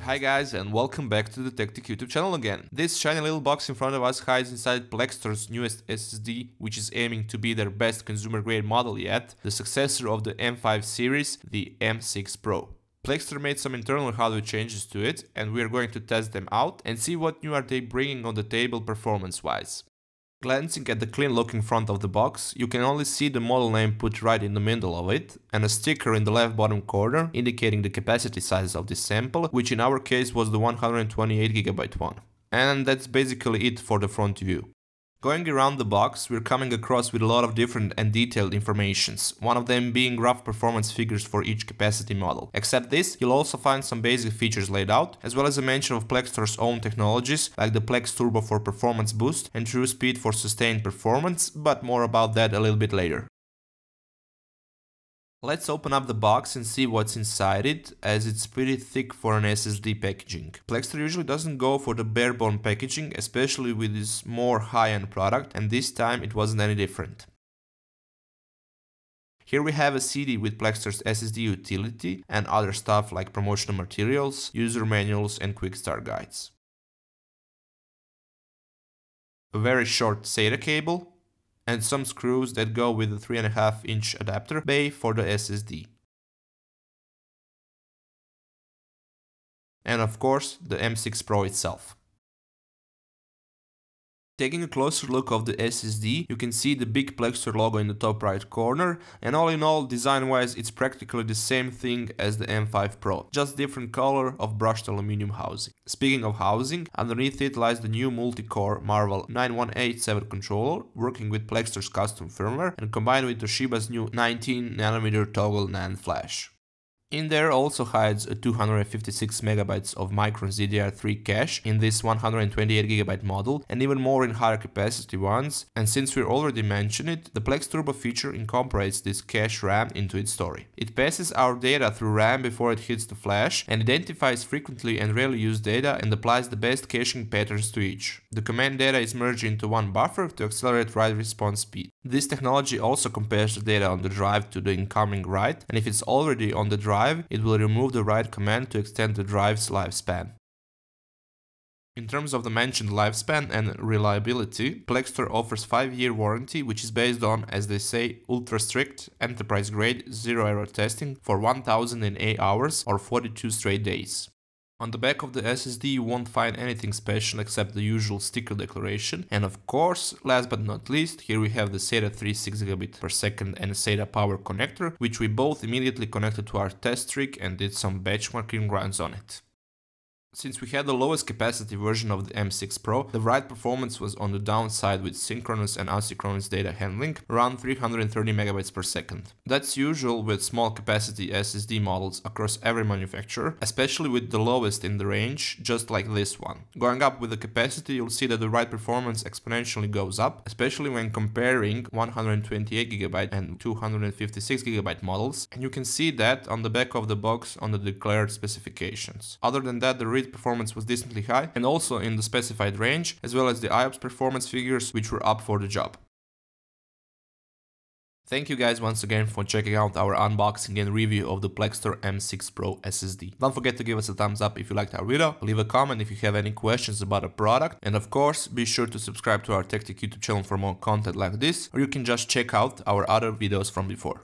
Hi guys, and welcome back to the Tech YouTube channel again. This shiny little box in front of us hides inside Plextor's newest SSD, which is aiming to be their best consumer grade model yet, the successor of the M5 series, the M6 Pro. Plextor made some internal hardware changes to it, and we are going to test them out and see what new are they bringing on the table performance wise. Glancing at the clean looking front of the box, you can only see the model name put right in the middle of it, and a sticker in the left bottom corner indicating the capacity size of this sample, which in our case was the 128GB one. And that's basically it for the front view. Going around the box, we're coming across with a lot of different and detailed informations, one of them being rough performance figures for each capacity model. Except this, you'll also find some basic features laid out, as well as a mention of Plextor's own technologies, like the Plex Turbo for performance boost and True Speed for sustained performance, but more about that a little bit later. Let's open up the box and see what's inside it, as it's pretty thick for an SSD packaging. Plextor usually doesn't go for the bare-bone packaging, especially with this more high-end product, and this time it wasn't any different. Here we have a CD with Plextor's SSD utility and other stuff like promotional materials, user manuals and quick start guides. A very short SATA cable, and some screws that go with the 3.5-inch adapter bay for the SSD. And of course, the M6 Pro itself. Taking a closer look of the SSD, you can see the big Plextor logo in the top right corner, and all in all, design-wise, it's practically the same thing as the M5 Pro, just different color of brushed aluminum housing. Speaking of housing, underneath it lies the new multi-core Marvel 9187 controller, working with Plextor's custom firmware and combined with Toshiba's new 19nm toggle NAND flash. In there also hides a 256MB of Micron DDR3 cache in this 128GB model, and even more in higher capacity ones, and since we already mentioned it, the Plex Turbo feature incorporates this cache RAM into its story. It passes our data through RAM before it hits the flash, and identifies frequently and rarely used data and applies the best caching patterns to each. The command data is merged into one buffer to accelerate write response speed. This technology also compares the data on the drive to the incoming write, and if it's already on the drive, it will remove the write command to extend the drive's lifespan. In terms of the mentioned lifespan and reliability, Plextor offers 5-year warranty, which is based on, as they say, ultra strict, enterprise grade, zero error testing for 1008 hours or 42 straight days. On the back of the SSD you won't find anything special except the usual sticker declaration, and of course, last but not least, here we have the SATA 3 6GB/s and SATA power connector, which we both immediately connected to our test rig and did some benchmarking runs on it. Since we had the lowest capacity version of the M6 Pro, the write performance was on the downside with synchronous and asynchronous data handling, around 330MB/s. That's usual with small capacity SSD models across every manufacturer, especially with the lowest in the range, just like this one. Going up with the capacity, you'll see that the write performance exponentially goes up, especially when comparing 128GB and 256GB models, and you can see that on the back of the box on the declared specifications. Other than that, the read performance was decently high and also in the specified range, as well as the IOPS performance figures, which were up for the job. Thank you guys once again for checking out our unboxing and review of the Plextor M6 Pro SSD. Don't forget to give us a thumbs up if you liked our video, leave a comment if you have any questions about a product, and of course be sure to subscribe to our Tech YouTube channel for more content like this, or you can just check out our other videos from before.